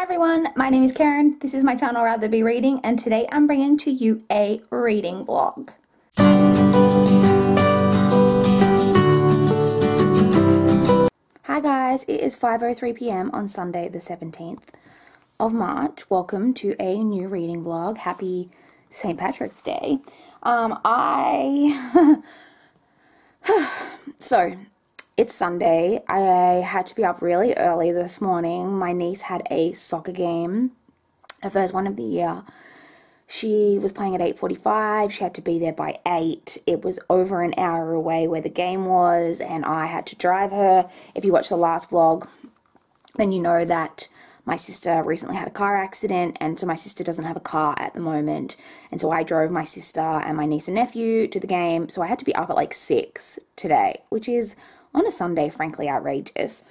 everyone, my name is Karen, this is my channel RatherBeReading, and today I'm bringing to you a reading vlog. Hi guys, it is 5:03 p.m. on Sunday the 17th of March. Welcome to a new reading vlog. Happy St. Patrick's Day. So, it's Sunday. I had to be up really early this morning. My niece had a soccer game, her first one of the year. She was playing at 8:45. She had to be there by 8. It was over an hour away where the game was, and I had to drive her. If you watched the last vlog, then you know that my sister recently had a car accident, and so my sister doesn't have a car at the moment. And so I drove my sister and my niece and nephew to the game. So I had to be up at like 6 today, which is, on a Sunday, frankly outrageous.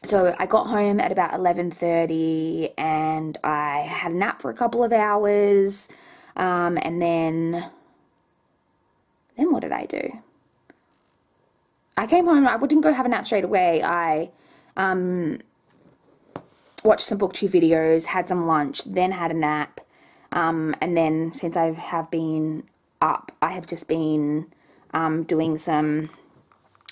So I got home at about 11:30 and I had a nap for a couple of hours, and then what did I do? I came home. I didn't go have a nap straight away. I watched some booktube videos, had some lunch, then had a nap, and then since I have been up, I have just been doing some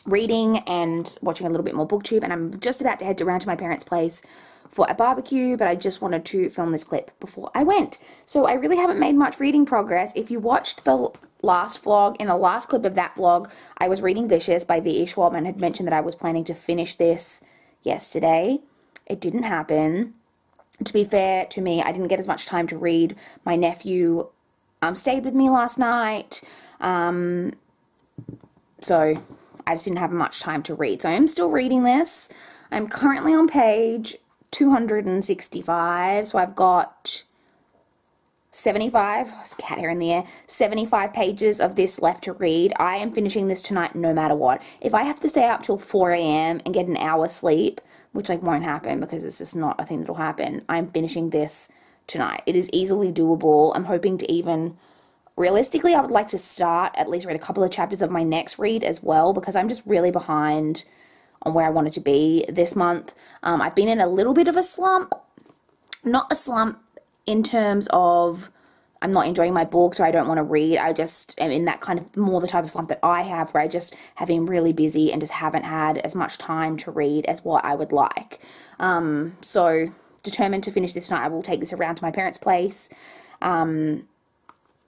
reading and watching a little bit more booktube, and I'm just about to head around to my parents' place for a barbecue, but I just wanted to film this clip before I went. So I really haven't made much reading progress. If you watched the last vlog, in the last clip of that vlog, I was reading Vicious by V.E. Schwab and had mentioned that I was planning to finish this yesterday. It didn't happen. To be fair to me, I didn't get as much time to read. My nephew stayed with me last night, so I just didn't have much time to read. So I'm still reading this. I'm currently on page 265. So I've got 75, there's a cat hair in the air, 75 pages of this left to read. I am finishing this tonight no matter what. If I have to stay up till 4 a.m. and get an hour sleep, which like won't happen because it's just not a thing that'll happen, I'm finishing this tonight. It is easily doable. I'm hoping to even... Realistically, I would like to start, at least read a couple of chapters of my next read as well, because I'm just really behind on where I wanted to be this month. I've been in a little bit of a slump. Not a slump in terms of I'm not enjoying my books or I don't want to read. I just am in that kind of more the type of slump that I have, where I just have been really busy and just haven't had as much time to read as what I would like. So, determined to finish this tonight. I will take this around to my parents' place.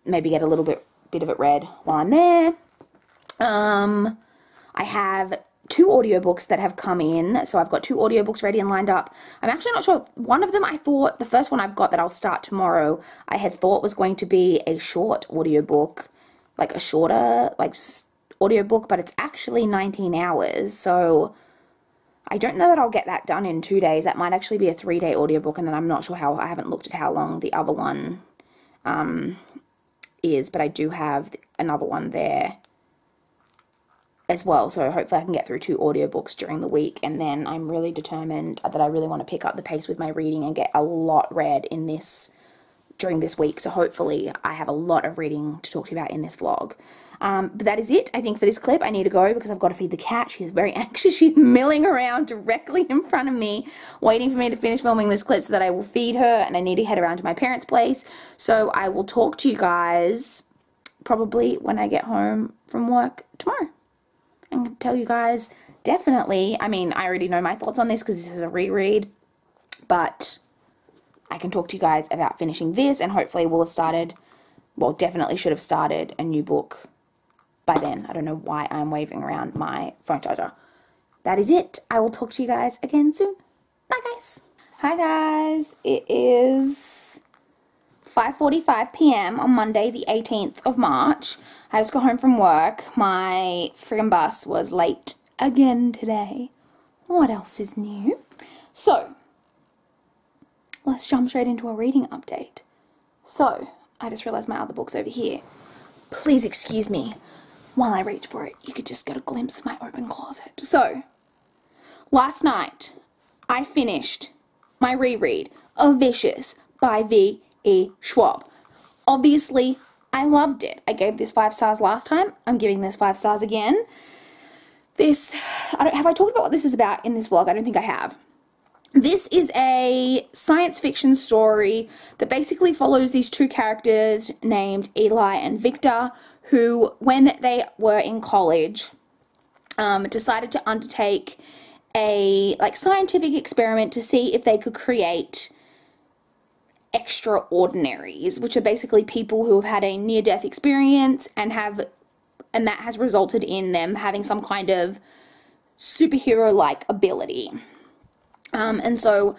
Maybe get a little bit of it read while I'm there. I have 2 audiobooks that have come in, so I've got 2 audiobooks ready and lined up. I'm actually not sure. One of them I thought, the first one I've got that I'll start tomorrow, I had thought was going to be a short audiobook, like a shorter audiobook, but it's actually 19 hours, so I don't know that I'll get that done in 2 days. That might actually be a 3-day audiobook, and then I'm not sure how, I haven't looked at how long the other one is, but I do have another one there as well, so hopefully I can get through 2 audiobooks during the week, and then I'm really determined that I really want to pick up the pace with my reading and get a lot read in this during this week, so hopefully I have a lot of reading to talk to you about in this vlog. But that is it, I think, for this clip. I need to go because I've got to feed the cat. She's very anxious. She's milling around directly in front of me, waiting for me to finish filming this clip so that I will feed her, and I need to head around to my parents' place. So I will talk to you guys probably when I get home from work tomorrow. I'm going to tell you guys definitely, I mean, I already know my thoughts on this because this is a reread, but I can talk to you guys about finishing this, and hopefully we'll have started, well, definitely should have started a new book by then. I don't know why I'm waving around my phone charger. That is it. I will talk to you guys again soon. Bye, guys. Hi, guys. It is 5:45 p.m. on Monday, the 18th of March. I just got home from work. My friggin' bus was late again today. What else is new? So, let's jump straight into a reading update. So, I just realized my other book's over here. Please excuse me while I reach for it. You could just get a glimpse of my open closet. So, last night, I finished my reread of Vicious by V.E. Schwab. Obviously, I loved it. I gave this 5 stars last time. I'm giving this 5 stars again. Have I talked about what this is about in this vlog? I don't think I have. This is a science fiction story that basically follows these two characters named Eli and Victor, who, when they were in college, decided to undertake a scientific experiment to see if they could create extraordinaries, which are basically people who have had a near-death experience and that has resulted in them having some kind of superhero-like ability. And so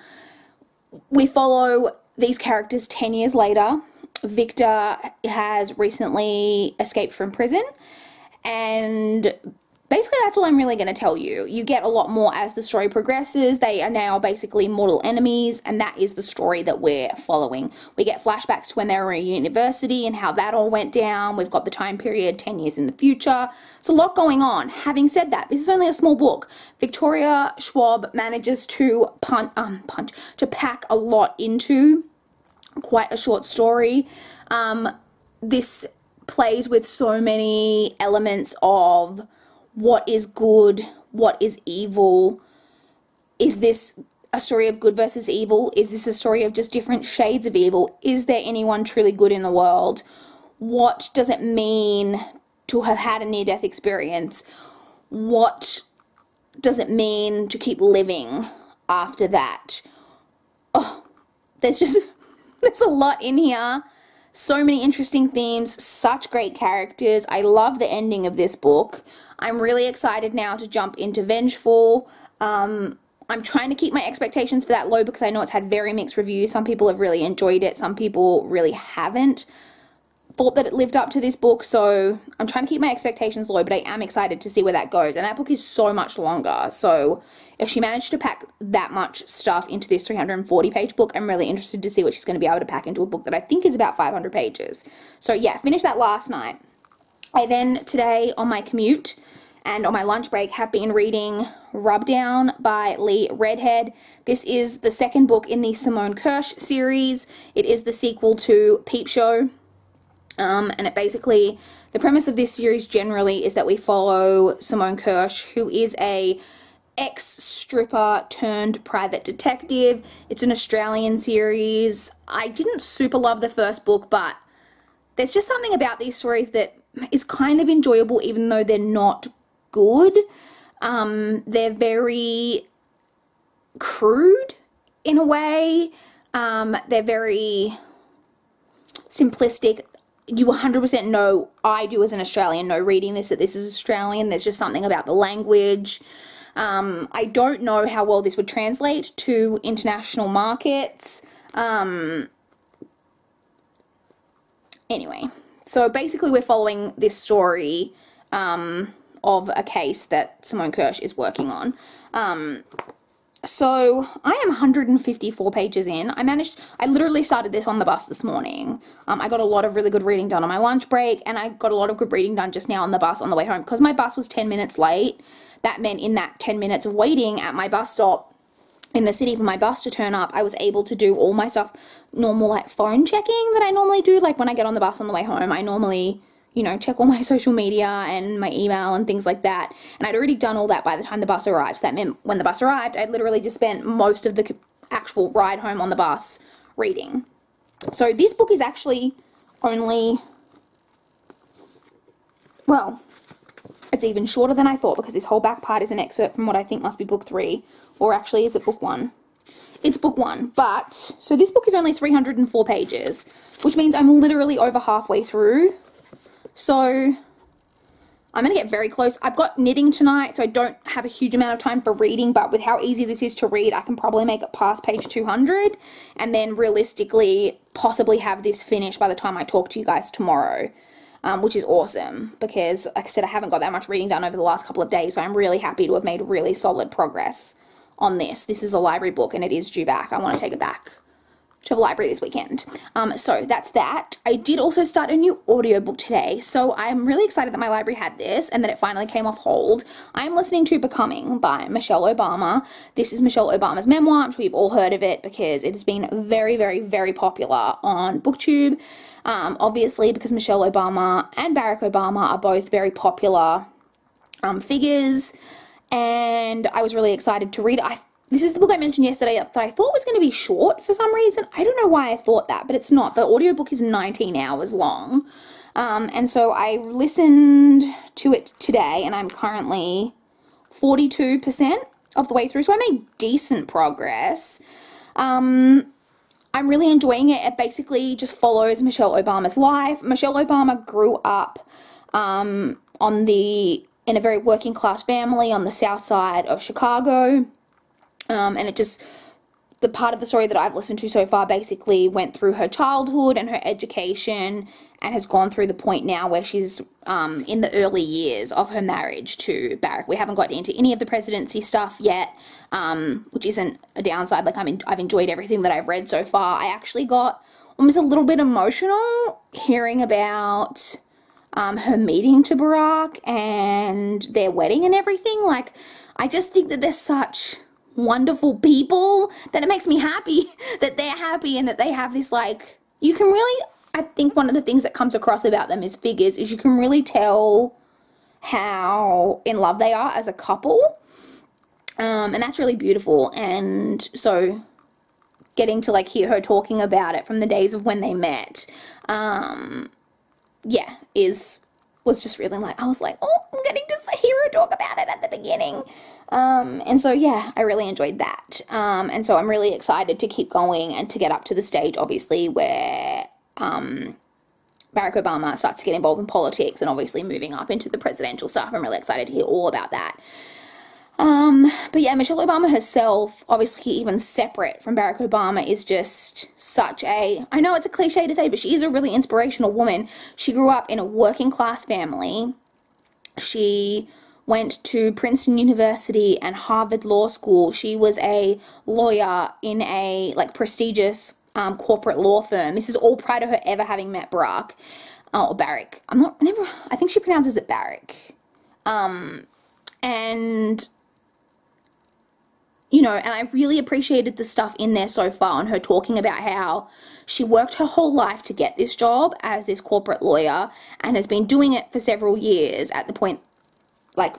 we follow these characters 10 years later. Victor has recently escaped from prison, and basically that's all I'm really going to tell you. You get a lot more as the story progresses. They are now basically mortal enemies, and that is the story that we're following. We get flashbacks to when they were in university and how that all went down. We've got the time period 10 years in the future. It's a lot going on. Having said that, this is only a small book. Victoria Schwab manages to pack a lot into quite a short story. This plays with so many elements of what is good, what is evil. Is this a story of good versus evil? Is this a story of just different shades of evil? Is there anyone truly good in the world? What does it mean to have had a near-death experience? What does it mean to keep living after that? Oh, there's a lot in here. So many interesting themes, such great characters. I love the ending of this book. I'm really excited now to jump into Vengeful. I'm trying to keep my expectations for that low because I know it's had very mixed reviews. Some people have really enjoyed it. Some people really haven't thought that it lived up to this book. So I'm trying to keep my expectations low, but I am excited to see where that goes. And that book is so much longer. So if she managed to pack that much stuff into this 340-page book, I'm really interested to see what she's going to be able to pack into a book that I think is about 500 pages. So yeah, finished that last night. I then today on my commute and on my lunch break have been reading Rubdown by Lee Redhead. This is the second book in the Simone Kirsch series. It is the sequel to Peep Show. And it basically, the premise of this series generally is that we follow Simone Kirsch, who is a ex-stripper turned private detective. It's an Australian series. I didn't super love the first book, but there's just something about these stories that is kind of enjoyable even though they're not good. They're very crude in a way. They're very simplistic. You 100% know, I do as an Australian, know reading this, that this is Australian. There's just something about the language. I don't know how well this would translate to international markets. Anyway, so basically we're following this story of a case that Simone Kirsch is working on. So I am 154 pages in. I literally started this on the bus this morning. I got a lot of really good reading done on my lunch break, and I got a lot of good reading done just now on the bus on the way home. Because my bus was 10 minutes late, that meant in that 10 minutes of waiting at my bus stop in the city for my bus to turn up, I was able to do all my stuff, normal phone checking that I normally do. Like when I get on the bus on the way home, I normally, check all my social media and my email and things like that. And I'd already done all that by the time the bus arrived. So that meant when the bus arrived, I'd literally just spent most of the actual ride home on the bus reading. So this book is actually only, well, it's even shorter than I thought because this whole back part is an excerpt from what I think must be book 3. Or actually, is it book 1? It's book 1, but, so this book is only 304 pages, which means I'm literally over halfway through. So I'm going to get very close. I've got knitting tonight, so I don't have a huge amount of time for reading, but with how easy this is to read, I can probably make it past page 200, and then realistically possibly have this finished by the time I talk to you guys tomorrow, which is awesome, because, like I said, I haven't got that much reading done over the last couple of days, so I'm really happy to have made really solid progress on this. This is a library book, and it is due back. I want to take it back to the library this weekend. So that's that. I did also start a new audiobook today, so I'm really excited that my library had this and that it finally came off hold. I'm listening to Becoming by Michelle Obama. This is Michelle Obama's memoir. I'm sure you've all heard of it because it has been very, very, very popular on BookTube. Obviously, because Michelle Obama and Barack Obama are both very popular figures, and I was really excited to read it. this is the book I mentioned yesterday that I thought was going to be short for some reason. I don't know why I thought that, but it's not. The audiobook is 19 hours long. And so I listened to it today, and I'm currently 42% of the way through, so I made decent progress. I'm really enjoying it. It basically just follows Michelle Obama's life. Michelle Obama grew up in a very working class family on the south side of Chicago. And the part of the story that I've listened to so far basically went through her childhood and her education and has gone through the point now where she's in the early years of her marriage to Barack. We haven't got into any of the presidency stuff yet, which isn't a downside. Like, I've enjoyed everything that I've read so far. I actually got almost a little bit emotional hearing about her meeting to Barack and their wedding and everything. Like, I just think that they're such wonderful people that it makes me happy that they're happy and that they have this, like, you can really, I think one of the things that comes across about them as figures is you can really tell how in love they are as a couple, and that's really beautiful. And so getting to, like, hear her talking about it from the days of when they met, yeah, was just really, like, I was like, oh, I'm getting to hear her talk about it at the beginning. And so, yeah, I really enjoyed that. And so I'm really excited to keep going and to get up to the stage, obviously, where Barack Obama starts to get involved in politics and obviously moving up into the presidential stuff. I'm really excited to hear all about that. But yeah, Michelle Obama herself, obviously even separate from Barack Obama, is just such a, I know it's a cliche to say, but she is a really inspirational woman. She grew up in a working class family. She went to Princeton University and Harvard Law School. She was a lawyer in a, like, prestigious corporate law firm. This is all prior to her ever having met Barack, or Barack. I think she pronounces it Barack. And you know, and I really appreciated the stuff in there so far on her talking about how she worked her whole life to get this job as this corporate lawyer and has been doing it for several years at the point, like,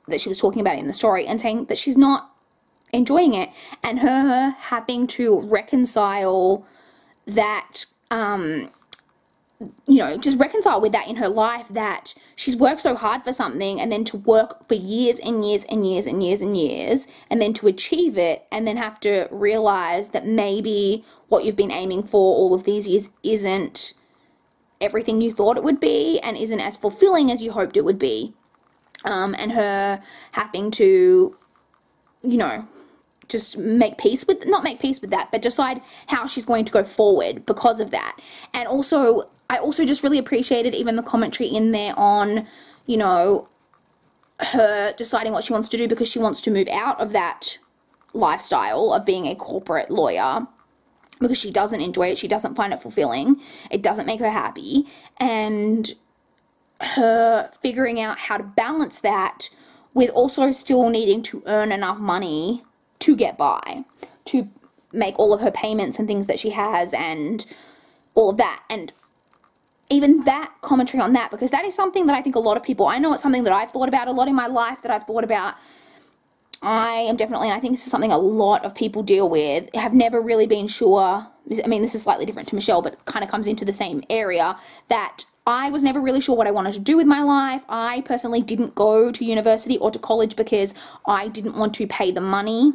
that she was talking about in the story, and saying that she's not enjoying it, and her having to reconcile that, you know, just reconcile with that in her life, that she's worked so hard for something and then to work for years and years and years and years and years and then to achieve it and then have to realize that maybe what you've been aiming for all of these years isn't everything you thought it would be and isn't as fulfilling as you hoped it would be. And her having to, you know, just make peace with, not make peace with that, but decide how she's going to go forward because of that. And also, I also just really appreciated even the commentary in there on, you know, her deciding what she wants to do because she wants to move out of that lifestyle of being a corporate lawyer because she doesn't enjoy it, she doesn't find it fulfilling, it doesn't make her happy, and her figuring out how to balance that with also still needing to earn enough money to get by, to make all of her payments and things that she has and all of that. And even that commentary on that, because that is something that I think a lot of people, I know it's something that I've thought about a lot in my life, that I've thought about. I am definitely, and I think this is something a lot of people deal with, have never really been sure. I mean, this is slightly different to Michelle, but kind of comes into the same area, that I was never really sure what I wanted to do with my life. I personally didn't go to university or to college because I didn't want to pay the money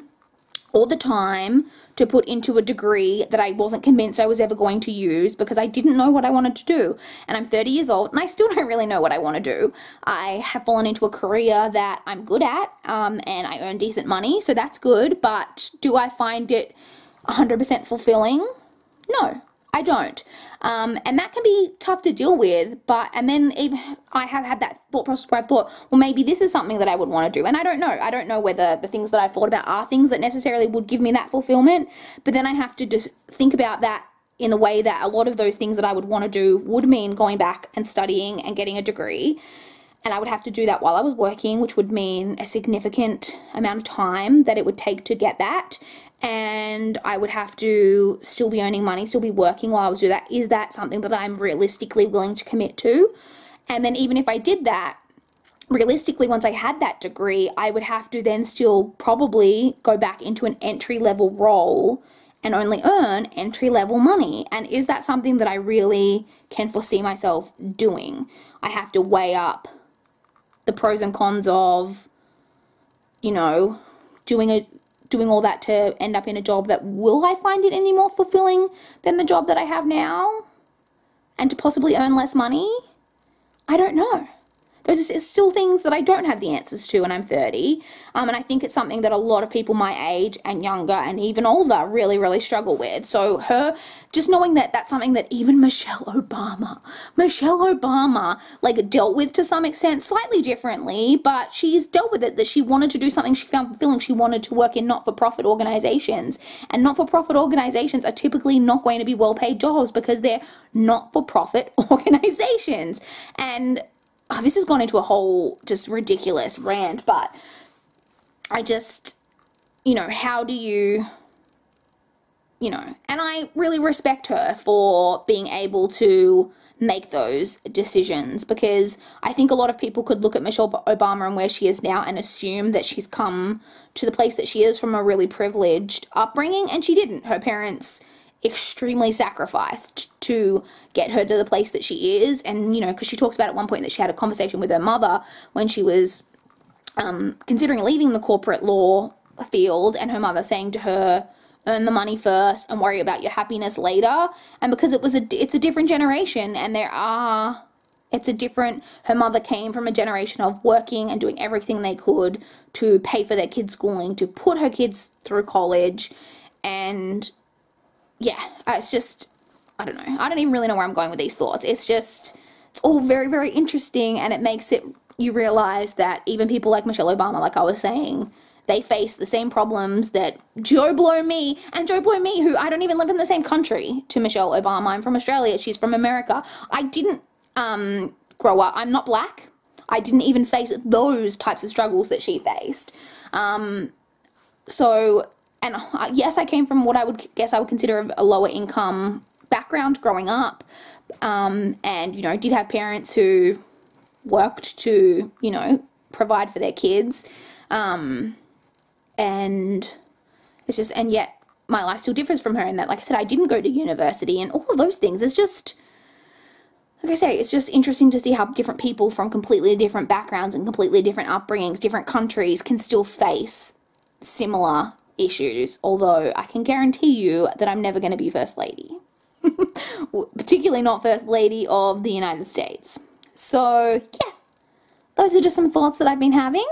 all the time to put into a degree that I wasn't convinced I was ever going to use because I didn't know what I wanted to do. And I'm 30 years old and I still don't really know what I want to do. I have fallen into a career that I'm good at, and I earn decent money, so that's good, but do I find it 100% fulfilling? No, I don't. And that can be tough to deal with, and then even I have had that thought process where I've thought, well, maybe this is something that I would want to do, and I don't know. I don't know whether the things that I've thought about are things that necessarily would give me that fulfillment, but then I have to just think about that in the way that a lot of those things that I would want to do would mean going back and studying and getting a degree, and I would have to do that while I was working, which would mean a significant amount of time that it would take to get that, and I would have to still be earning money, still be working while I was doing that. Is that something that I'm realistically willing to commit to? And then even if I did that, realistically, once I had that degree, I would have to then still probably go back into an entry-level role and only earn entry-level money. And is that something that I really can foresee myself doing? I have to weigh up the pros and cons of, you know, doing all that to end up in a job that, will I find it any more fulfilling than the job that I have now? And to possibly earn less money? I don't know. Those are still things that I don't have the answers to, and I'm 30. And I think it's something that a lot of people my age and younger and even older really, really struggle with. So just knowing that that's something that even Michelle Obama, like, dealt with to some extent, slightly differently, but she's dealt with it, that she wanted to do something she found fulfilling. She wanted to work in not-for-profit organizations. And not-for-profit organizations are typically not going to be well-paid jobs because they're not-for-profit organizations. And this has gone into a whole just ridiculous rant, but I just, how do you, and I really respect her for being able to make those decisions, because I think a lot of people could look at Michelle Obama and where she is now and assume that she's come to the place that she is from a really privileged upbringing, and she didn't. Her parents extremely sacrificed to get her to the place that she is. And because she talks about at one point that she had a conversation with her mother when she was considering leaving the corporate law field, and her mother saying to her, earn the money first and worry about your happiness later. And because it's a different generation, and her mother came from a generation of working and doing everything they could to pay for their kids' schooling, to put her kids through college. And yeah, it's just, I don't know. I don't even really know where I'm going with these thoughts. It's all very, very interesting, and it makes you realize that even people like Michelle Obama, like I was saying, they face the same problems that Joe Blow Me, who I don't even live in the same country to Michelle Obama. I'm from Australia. She's from America. I didn't grow up. I'm not black. I didn't even face those types of struggles that she faced. And yes, I came from what I would consider a lower income background growing up, and, did have parents who worked to, provide for their kids, and it's just, and yet my life still differs from her in that, like I said, I didn't go to university and all of those things. It's just, like I say, it's just interesting to see how different people from completely different backgrounds and completely different upbringings, different countries, can still face similar issues, although I can guarantee you that I'm never going to be First Lady. Particularly not First Lady of the United States. So, yeah. Those are just some thoughts that I've been having.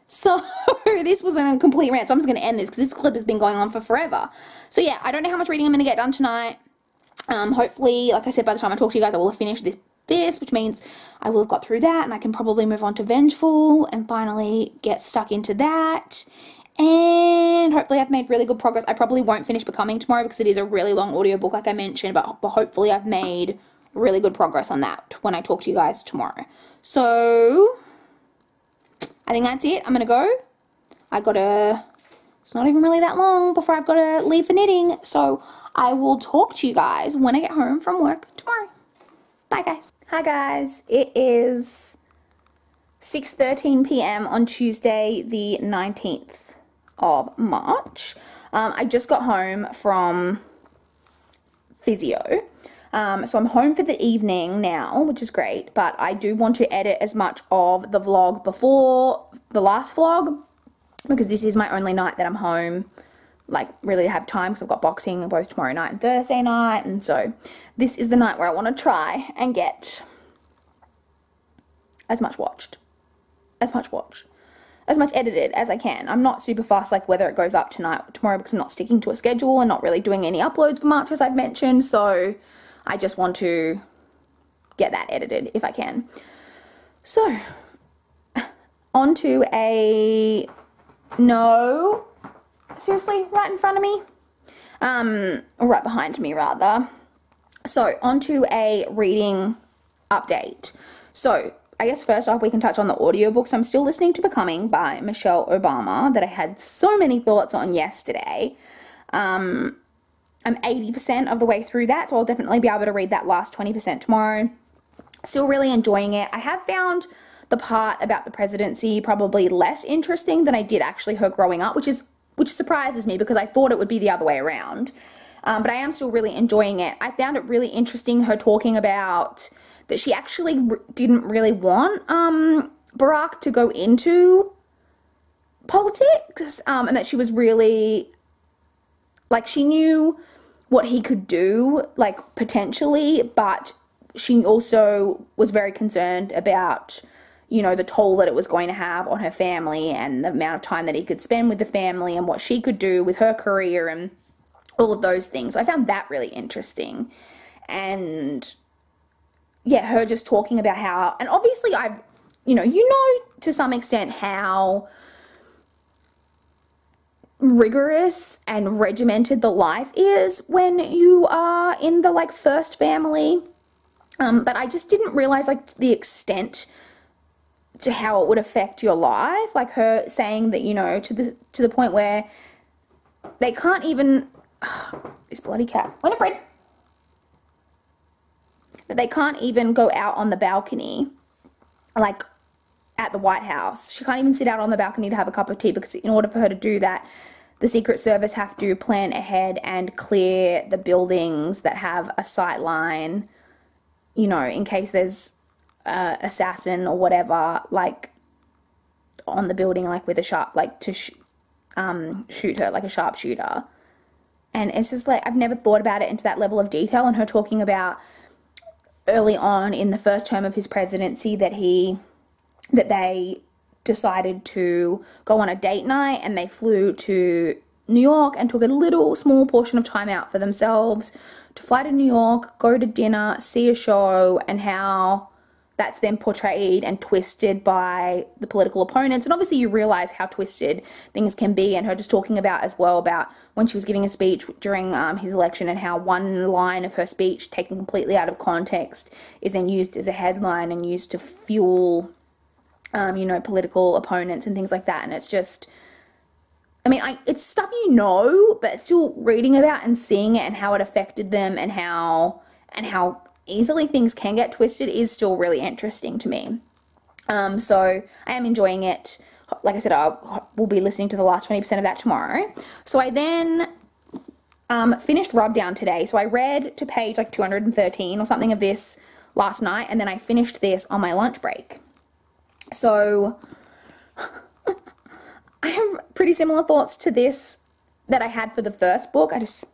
So, this was a complete rant, so I'm just going to end this, because this clip has been going on for forever. So, yeah, I don't know how much reading I'm going to get done tonight. Hopefully, like I said, by the time I talk to you guys, I will have finished this, which means I will have got through that, and I can probably move on to Vengeful, and finally get stuck into that. And hopefully I've made really good progress. I probably won't finish Becoming tomorrow because it is a really long audiobook, like I mentioned, but hopefully I've made really good progress on that when I talk to you guys tomorrow. So, I think that's it. I'm going to go. It's not even really that long before I've got to leave for knitting. So, I will talk to you guys when I get home from work tomorrow. Bye, guys. Hi, guys. It is 6:13 p.m. on Tuesday, the 19th of March. I just got home from physio. So I'm home for the evening now, which is great, but I do want to edit as much of the vlog before the last vlog, because this is my only night that I'm home, like, really have time, because I've got boxing both tomorrow night and Thursday night, and so this is the night where I want to try and get as much edited as I can. I'm not super fast, like, whether it goes up tomorrow, because I'm not sticking to a schedule and not really doing any uploads for March, as I've mentioned, so I just want to get that edited if I can. So, on to no, seriously, right in front of me, or right behind me, rather. So, on to a reading update. So, I guess first off, we can touch on the audiobooks. I'm still listening to Becoming by Michelle Obama, that I had so many thoughts on yesterday. I'm 80% of the way through that, so I'll definitely be able to read that last 20% tomorrow. Still really enjoying it. I have found the part about the presidency probably less interesting than I did actually her growing up, which surprises me because I thought it would be the other way around. But I am still really enjoying it. I found it really interesting her talking about that she actually didn't really want Barack to go into politics, and that she was really, like, she knew what he could do, like, potentially, but she also was very concerned about, you know, the toll that it was going to have on her family and the amount of time that he could spend with the family and what she could do with her career and all of those things. So I found that really interesting. And yeah, her just talking about how, and obviously you know to some extent how rigorous and regimented the life is when you are in the, like, first family. But I just didn't realize, like, the extent to how it would affect your life. Like, her saying that, you know, to the point where they can't even, this bloody cat, Winifred, that they can't even go out on the balcony, like, at the White House. She can't even sit out on the balcony to have a cup of tea, because in order for her to do that, the Secret Service have to plan ahead and clear the buildings that have a sight line, you know, in case there's a assassin or whatever, like, on the building, like, with a sharp, like, to shoot her, like a sharpshooter. And it's just, like, I've never thought about it into that level of detail. And her talking about early on in the first term of his presidency that they decided to go on a date night, and they flew to New York and took a small portion of time out for themselves to fly to New York, go to dinner, see a show, and how that's then portrayed and twisted by the political opponents. And obviously you realize how twisted things can be. And her just talking about as well about when she was giving a speech during his election, and how one line of her speech taken completely out of context is then used as a headline and used to fuel you know, political opponents and things like that. And it's just, I mean, it's stuff you know, but still reading about and seeing it and how it affected them and how easily things can get twisted is still really interesting to me. So I am enjoying it. Like I said, we'll be listening to the last 20% of that tomorrow. So I then finished Rubdown today. So I read to page like 213 or something of this last night, and then I finished this on my lunch break. So I have pretty similar thoughts to this that I had for the first book. I just,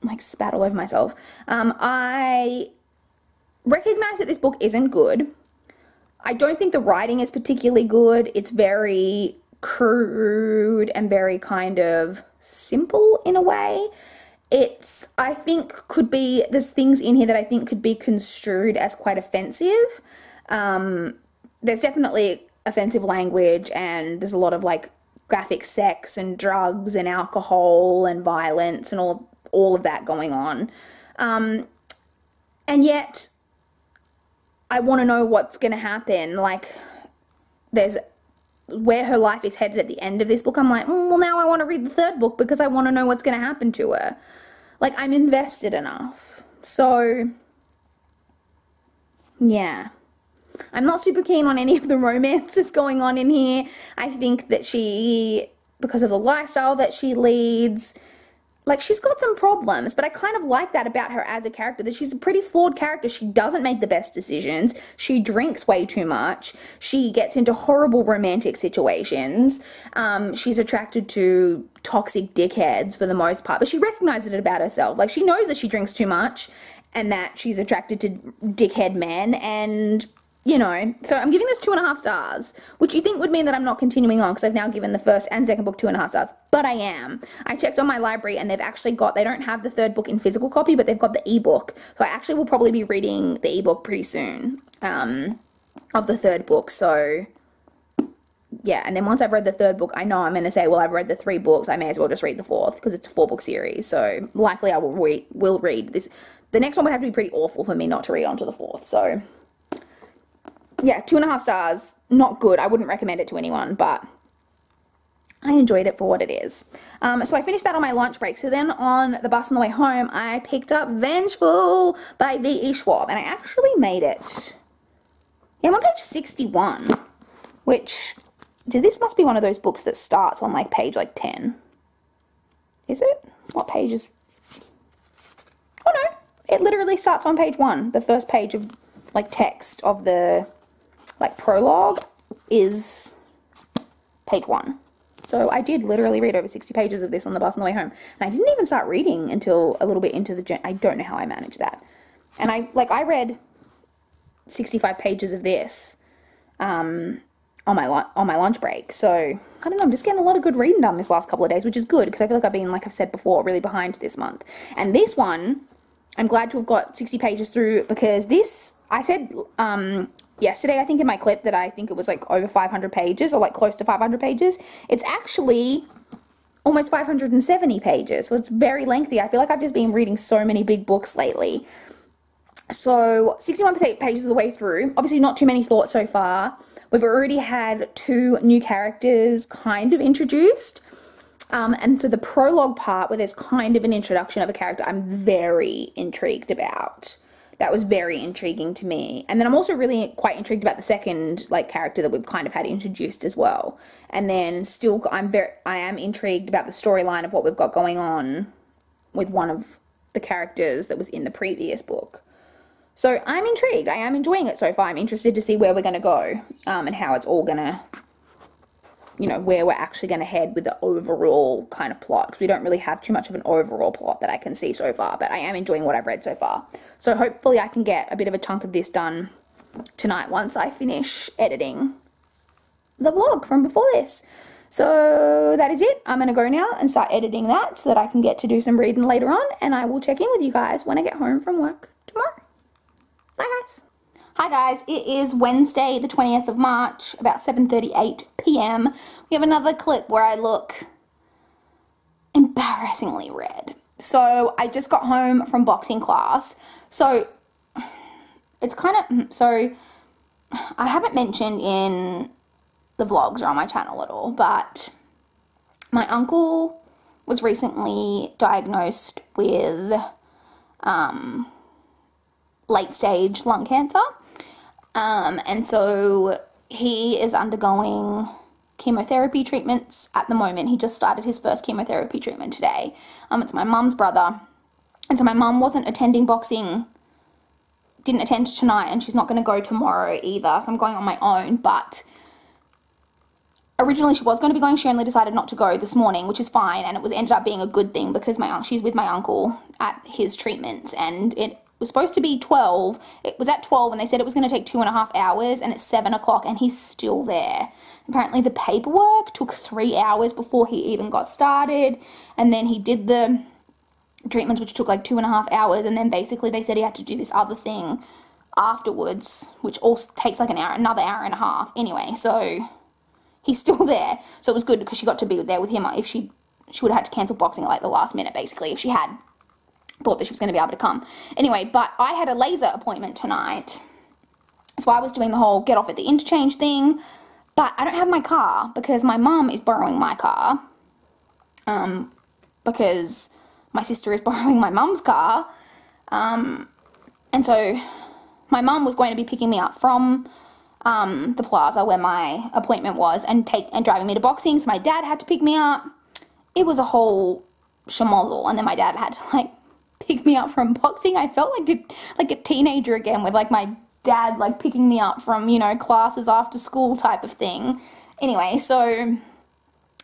like, spat all over myself. I recognize that this book isn't good. I don't think the writing is particularly good. It's very crude and very kind of simple in a way. I think there's things in here that I think could be construed as quite offensive. There's definitely offensive language, and there's a lot of, like, graphic sex and drugs and alcohol and violence and all of that going on. And yet I want to know what's going to happen. Like, there's where her life is headed at the end of this book. I'm like, well, now I want to read the third book because I want to know what's going to happen to her. Like, I'm invested enough. So, yeah. I'm not super keen on any of the romances going on in here. I think that she, because of the lifestyle that she leads, like, she's got some problems, but I kind of like that about her as a character, that she's a pretty flawed character. She doesn't make the best decisions. She drinks way too much. She gets into horrible romantic situations. She's attracted to toxic dickheads for the most part, but she recognizes it about herself. Like, she knows that she drinks too much and that she's attracted to dickhead men, and, you know, so I'm giving this 2.5 stars, which you think would mean that I'm not continuing on because I've now given the first and second book 2.5 stars, but I am. I checked on my library and they've actually they don't have the third book in physical copy, but they've got the ebook. So I actually will probably be reading the ebook pretty soon of the third book. So yeah, and then once I've read the third book, I know I'm going to say, well, I've read the 3 books, I may as well just read the 4th because it's a 4-book series. So likely I will read this. The next one would have to be pretty awful for me not to read on to the 4th. So yeah, 2.5 stars, not good. I wouldn't recommend it to anyone, but I enjoyed it for what it is. So I finished that on my lunch break. So then on the bus on the way home, I picked up Vengeful by V.E. Schwab, and I actually made it. Yeah, I'm on page 61. which, this must be one of those books that starts on like page like 10. Is it? What page is... Oh no, it literally starts on page 1. The first page of like text of the like prologue is page 1. So I did literally read over 60 pages of this on the bus on the way home. And I didn't even start reading until a little bit into the... I don't know how I managed that. And I read 65 pages of this on my lunch break. So, I don't know, I'm just getting a lot of good reading done this last couple of days, which is good because I feel like I've been, like I've said before, really behind this month. And this one, I'm glad to have got 60 pages through because this, I said yesterday, I think in my clip that I think it was like over 500 pages or like close to 500 pages. It's actually almost 570 pages, so it's very lengthy. I feel like I've just been reading so many big books lately. So 61 pages of the way through. Obviously not too many thoughts so far. We've already had 2 new characters kind of introduced. And so the prologue part where there's kind of an introduction of a character I'm very intrigued about. That was very intriguing to me. And then I'm also really quite intrigued about the second like character that we've kind of had introduced as well. And then still I am intrigued about the storyline of what we've got going on with one of the characters that was in the previous book. So I'm intrigued. I am enjoying it so far. I'm interested to see where we're going to go and how it's all going to, you know, where we're actually going to head with the overall kind of plot. Because we don't really have too much of an overall plot that I can see so far. But I am enjoying what I've read so far. So hopefully I can get a bit of a chunk of this done tonight once I finish editing the vlog from before this. So that is it. I'm going to go now and start editing that so that I can get to do some reading later on. And I will check in with you guys when I get home from work tomorrow. Bye guys. Hi guys, it is Wednesday the 20th of March, about 7:38 p.m. We have another clip where I look embarrassingly red. So I just got home from boxing class. So it's kind of, so I haven't mentioned in the vlogs or on my channel at all, but my uncle was recently diagnosed with late stage lung cancer, and so he is undergoing chemotherapy treatments at the moment. He just started his first chemotherapy treatment today. It's my mum's brother, and so my mum wasn't attending boxing, didn't attend tonight, and she's not going to go tomorrow either, so I'm going on my own. But originally she was going to be going. She only decided not to go this morning, which is fine, and it ended up being a good thing because she's with my uncle at his treatments, and it was supposed to be 12. It was at 12 and they said it was going to take 2.5 hours, and it's 7 o'clock and he's still there. Apparently the paperwork took 3 hours before he even got started, and then he did the treatments, which took like 2.5 hours, and then basically they said he had to do this other thing afterwards, which also takes like another hour and a half. Anyway, so he's still there, so it was good because she got to be there with him. If she would have had to cancel boxing at like the last minute, basically, if she had thought that she was going to be able to come. Anyway, but I had a laser appointment tonight, so I was doing the whole get off at the interchange thing, but I don't have my car because my mum is borrowing my car, because my sister is borrowing my mum's car, and so my mum was going to be picking me up from the plaza where my appointment was and driving me to boxing, so my dad had to pick me up. It was a whole schmozzle, and then my dad had to like pick me up from boxing. I felt like a teenager again, with like my dad like picking me up from, you know, classes after school type of thing. Anyway, so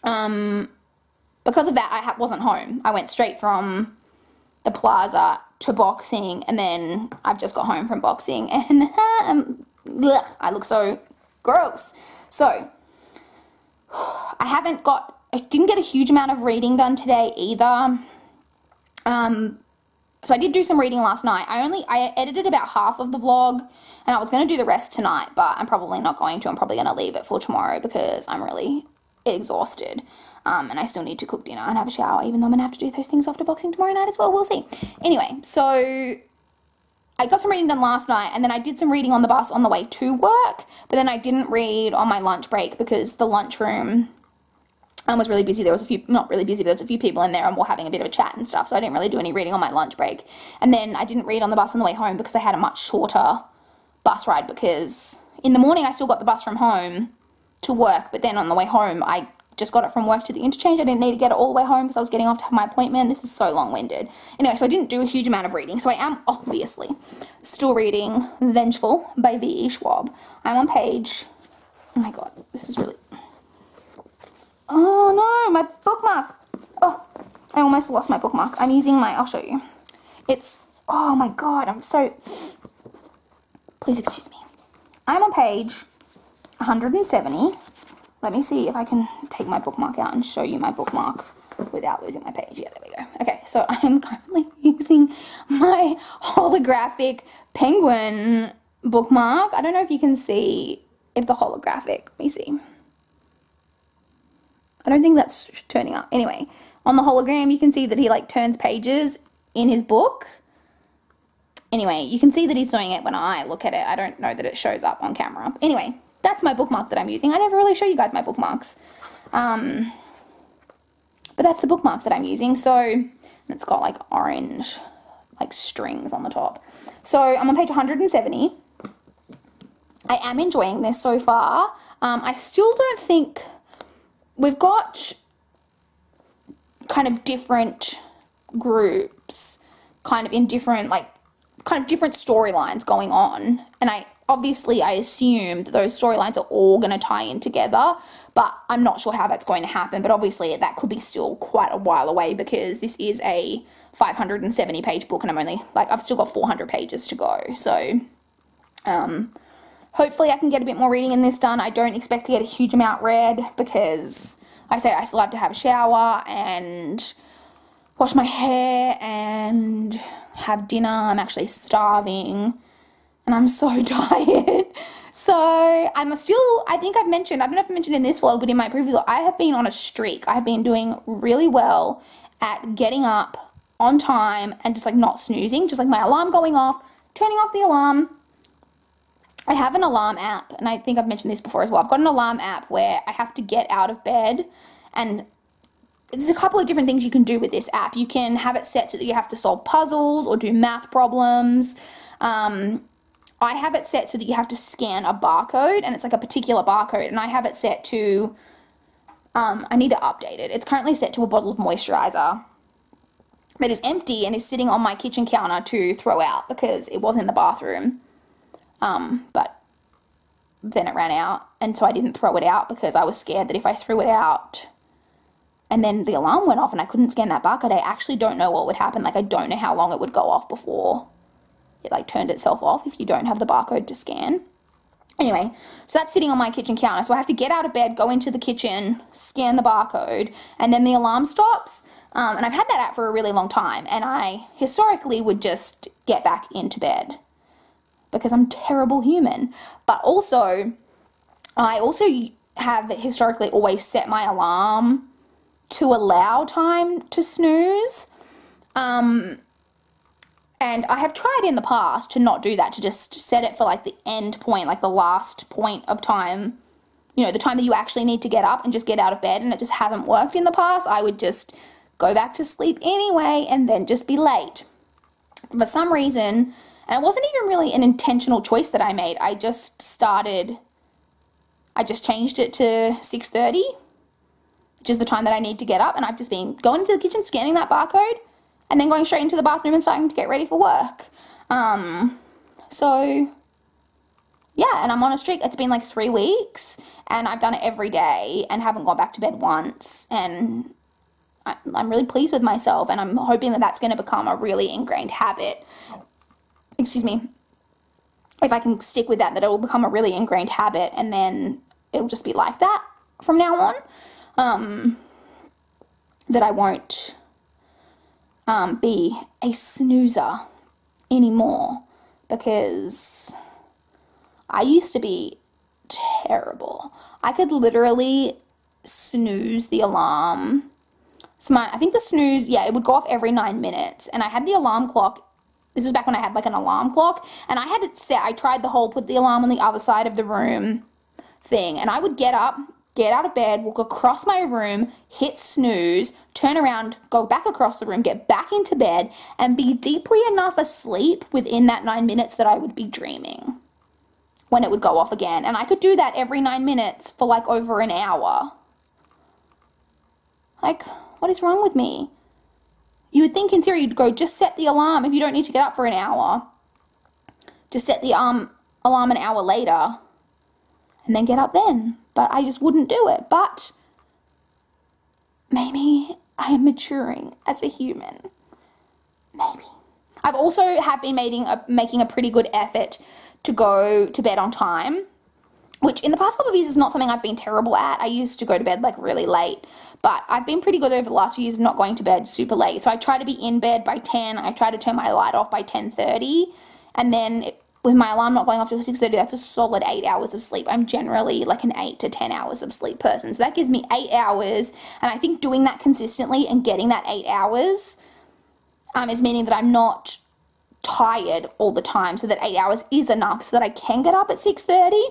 because of that I wasn't home. I went straight from the plaza to boxing, and then I've just got home from boxing, and I look so gross. So I didn't get a huge amount of reading done today either. So I did do some reading last night. I edited about half of the vlog, and I was going to do the rest tonight, but I'm probably not going to. I'm probably going to leave it for tomorrow because I'm really exhausted. And I still need to cook dinner and have a shower, even though I'm going to have to do those things after boxing tomorrow night as well. We'll see. Anyway, so I got some reading done last night, and then I did some reading on the bus on the way to work, but then I didn't read on my lunch break because the lunchroom was really busy. There was a few, not really busy, but there was a few people in there and we're having a bit of a chat and stuff, so I didn't really do any reading on my lunch break. And then I didn't read on the bus on the way home because I had a much shorter bus ride, because in the morning I still got the bus from home to work, but then on the way home, I just got it from work to the interchange. I didn't need to get it all the way home because I was getting off to have my appointment. This is so long-winded. Anyway, so I didn't do a huge amount of reading. So I am obviously still reading Vengeful by V.E. Schwab. I'm on page, oh my god, this is really, oh no, my bookmark. Oh, I almost lost my bookmark. I'm using my, I'll show you. It's, oh my god, I'm so, please excuse me. I'm on page 170. Let me see if I can take my bookmark out and show you my bookmark without losing my page. Yeah, there we go. Okay, so I'm currently using my holographic penguin bookmark. I don't know if you can see if the holographic, let me see. I don't think that's turning up. Anyway, on the hologram, you can see that he like turns pages in his book. Anyway, you can see that he's doing it when I look at it. I don't know that it shows up on camera. Anyway, that's my bookmark that I'm using. I never really show you guys my bookmarks. But that's the bookmark that I'm using. So it's got like orange like strings on the top. So I'm on page 170. I am enjoying this so far. I still don't think we've got kind of different groups, kind of in different like kind of different storylines going on, and I assume that those storylines are all going to tie in together, but I'm not sure how that's going to happen. But obviously that could be still quite a while away because this is a 570 page book and I'm only like, I've still got 400 pages to go. So hopefully I can get a bit more reading in this done. I don't expect to get a huge amount read because I still have to have a shower and wash my hair and have dinner. I'm actually starving and I'm so tired. So I think I've mentioned, I don't know if I mentioned in this vlog, but in my previous vlog, I have been on a streak. I have been doing really well at getting up on time and just like not snoozing, just like my alarm going off, turning off the alarm. I have an alarm app, and I think I've mentioned this before as well. I've got an alarm app where I have to get out of bed, and there's a couple of different things you can do with this app. You can have it set so that you have to solve puzzles or do math problems. I have it set so that you have to scan a barcode, and it's like a particular barcode, and I have it set to, I need to update it. It's currently set to a bottle of moisturizer that is empty and is sitting on my kitchen counter to throw out because it was in the bathroom. But then it ran out, and so I didn't throw it out because I was scared that if I threw it out and then the alarm went off and I couldn't scan that barcode, I actually don't know what would happen. Like, I don't know how long it would go off before it like turned itself off if you don't have the barcode to scan. Anyway, so that's sitting on my kitchen counter. So I have to get out of bed, go into the kitchen, scan the barcode, and then the alarm stops. And I've had that app for a really long time, and I historically would just get back into bed because I'm a terrible human. But also, I also have historically always set my alarm to allow time to snooze. And I have tried in the past to not do that, to just set it for like the end point, like the last point of time, you know, the time that you actually need to get up and just get out of bed, and it just hasn't worked in the past. I would just go back to sleep anyway and then just be late. For some reason, and it wasn't even really an intentional choice that I made, I just changed it to 6:30, which is the time that I need to get up, and I've just been going into the kitchen, scanning that barcode, and then going straight into the bathroom and starting to get ready for work. So, yeah, and I'm on a streak. It's been like 3 weeks, and I've done it every day and haven't gone back to bed once, and I'm really pleased with myself, and I'm hoping that that's going to become a really ingrained habit. Excuse me. If I can stick with that, that it will become a really ingrained habit, and then it'll just be like that from now on. That I won't be a snoozer anymore, because I used to be terrible. I could literally snooze the alarm. So I think the snooze, yeah, it would go off every 9 minutes, and I had the alarm clock. This was back when I had like an alarm clock, and I had it set. I tried the whole put the alarm on the other side of the room thing, and I would get up, get out of bed, walk across my room, hit snooze, turn around, go back across the room, get back into bed, and be deeply enough asleep within that 9 minutes that I would be dreaming. when it would go off again. And I could do that every 9 minutes for like over an hour. Like, what is wrong with me? You would think in theory you'd go, just set the alarm if you don't need to get up for an hour. Just set the alarm an hour later and then get up then. But I just wouldn't do it. But maybe I am maturing as a human. Maybe. I've also been making a pretty good effort to go to bed on time, which in the past couple of years is not something I've been terrible at. I used to go to bed like really late, but I've been pretty good over the last few years of not going to bed super late. So I try to be in bed by 10. I try to turn my light off by 10:30, and then with my alarm not going off till 6:30, that's a solid 8 hours of sleep. I'm generally like an 8 to 10 hours of sleep person. So that gives me 8 hours, and I think doing that consistently and getting that 8 hours is meaning that I'm not tired all the time, so that 8 hours is enough so that I can get up at 6:30.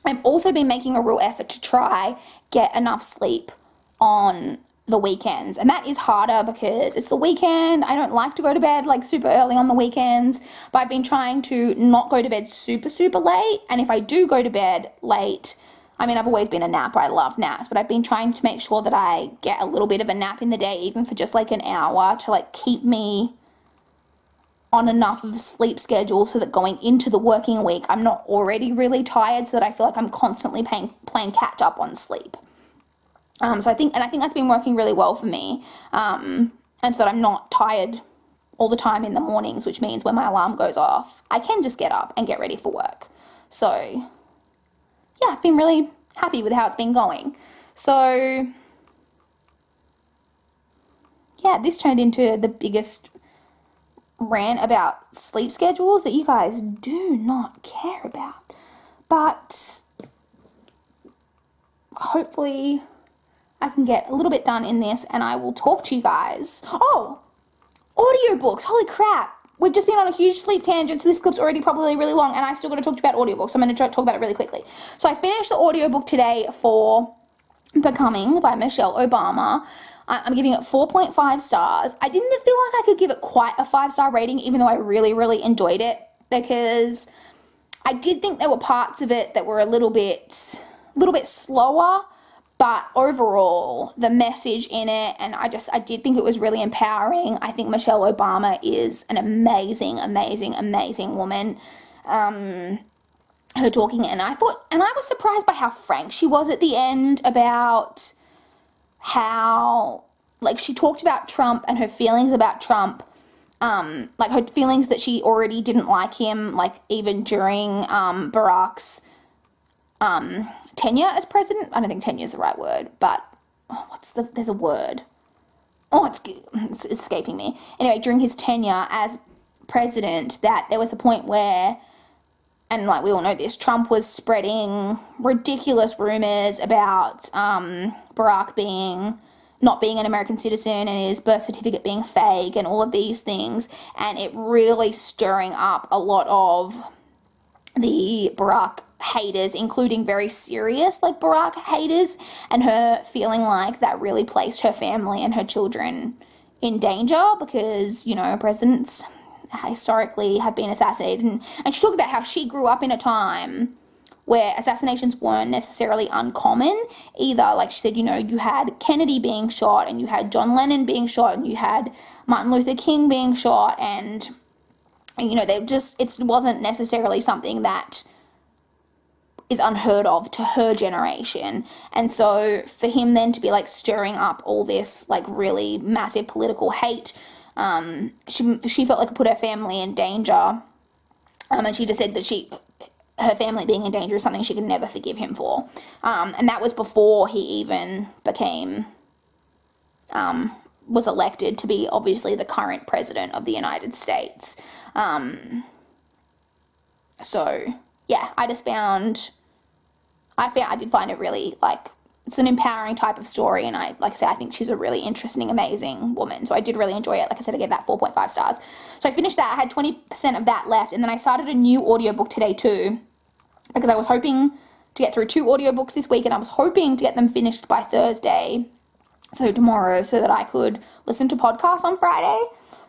I've also been making a real effort to try get enough sleep on the weekends, and that is harder because it's the weekend. I don't like to go to bed like super early on the weekends, but I've been trying to not go to bed super late, and if I do go to bed late, I mean, I've always been a napper. I love naps, but I've been trying to make sure that I get a little bit of a nap in the day, even for just like an hour, to like keep me on enough of a sleep schedule so that going into the working week, I'm not already really tired, so that I feel like I'm constantly playing catch up on sleep. So I think that's been working really well for me, and so that I'm not tired all the time in the mornings, which means when my alarm goes off, I can just get up and get ready for work. So yeah, I've been really happy with how it's been going. So yeah, this turned into the biggest rant about sleep schedules that you guys do not care about. But hopefully I can get a little bit done in this, and I will talk to you guys. Oh, audiobooks. Holy crap. We've just been on a huge sleep tangent, so this clip's already probably really long, and I still got to talk to you about audiobooks, so I'm going to talk about it really quickly. So I finished the audiobook today for Becoming by Michelle Obama. I'm giving it 4.5 stars. I didn't feel like I could give it quite a 5-star rating, even though I really enjoyed it, because I did think there were parts of it that were a little bit slower, but overall, the message in it, and I did think it was really empowering. I think Michelle Obama is an amazing woman. Her talking, and I was surprised by how frank she was at the end about how, like, she talked about Trump and her feelings about Trump, like her feelings that she already didn't like him, like even during Barack's tenure as president. I don't think tenure is the right word, but there's a word. Oh, it's escaping me. Anyway, during his tenure as president, that there was a point where, and like we all know this, Trump was spreading ridiculous rumors about Barack not being an American citizen and his birth certificate being fake and all of these things, and it really stirring up a lot of the Barack haters, including very serious like Barack haters, and her feeling like that really placed her family and her children in danger because, you know, presidents historically have been assassinated, and she talked about how she grew up in a time where assassinations weren't necessarily uncommon either. Like she said, you know, you had Kennedy being shot, and you had John Lennon being shot, and you had Martin Luther King being shot, and you know, it wasn't necessarily something that is unheard of to her generation. And so for him then to be like stirring up all this like really massive political hate, she felt like it put her family in danger, and she just said that her family being in danger is something she could never forgive him for, and that was before he even was elected to be obviously the current president of the United States. So yeah, I did find it really, like, it's an empowering type of story, and I think she's a really interesting, amazing woman. So I did really enjoy it. Like I said, I gave that 4.5 stars. So I finished that. I had 20% of that left, and then I started a new audiobook today too, because I was hoping to get through 2 audiobooks this week, and I was hoping to get them finished by Thursday, so tomorrow, so that I could listen to podcasts on Friday.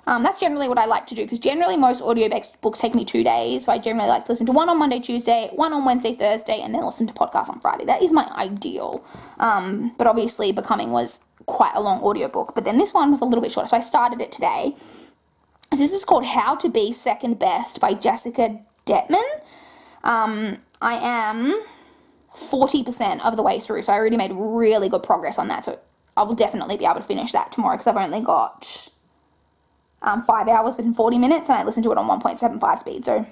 That's generally what I like to do, because generally most audiobooks take me 2 days. So I generally like to listen to one on Monday, Tuesday, one on Wednesday, Thursday, and then listen to podcasts on Friday. That is my ideal. But obviously Becoming was quite a long audiobook. But then this one was a little bit shorter. So I started it today. This is called How to Be Second Best by Jessica Detman. I am 40% of the way through, so I already made really good progress on that. So I will definitely be able to finish that tomorrow, because I've only got 5 hours and 40 minutes, and I listened to it on 1.75 speed, so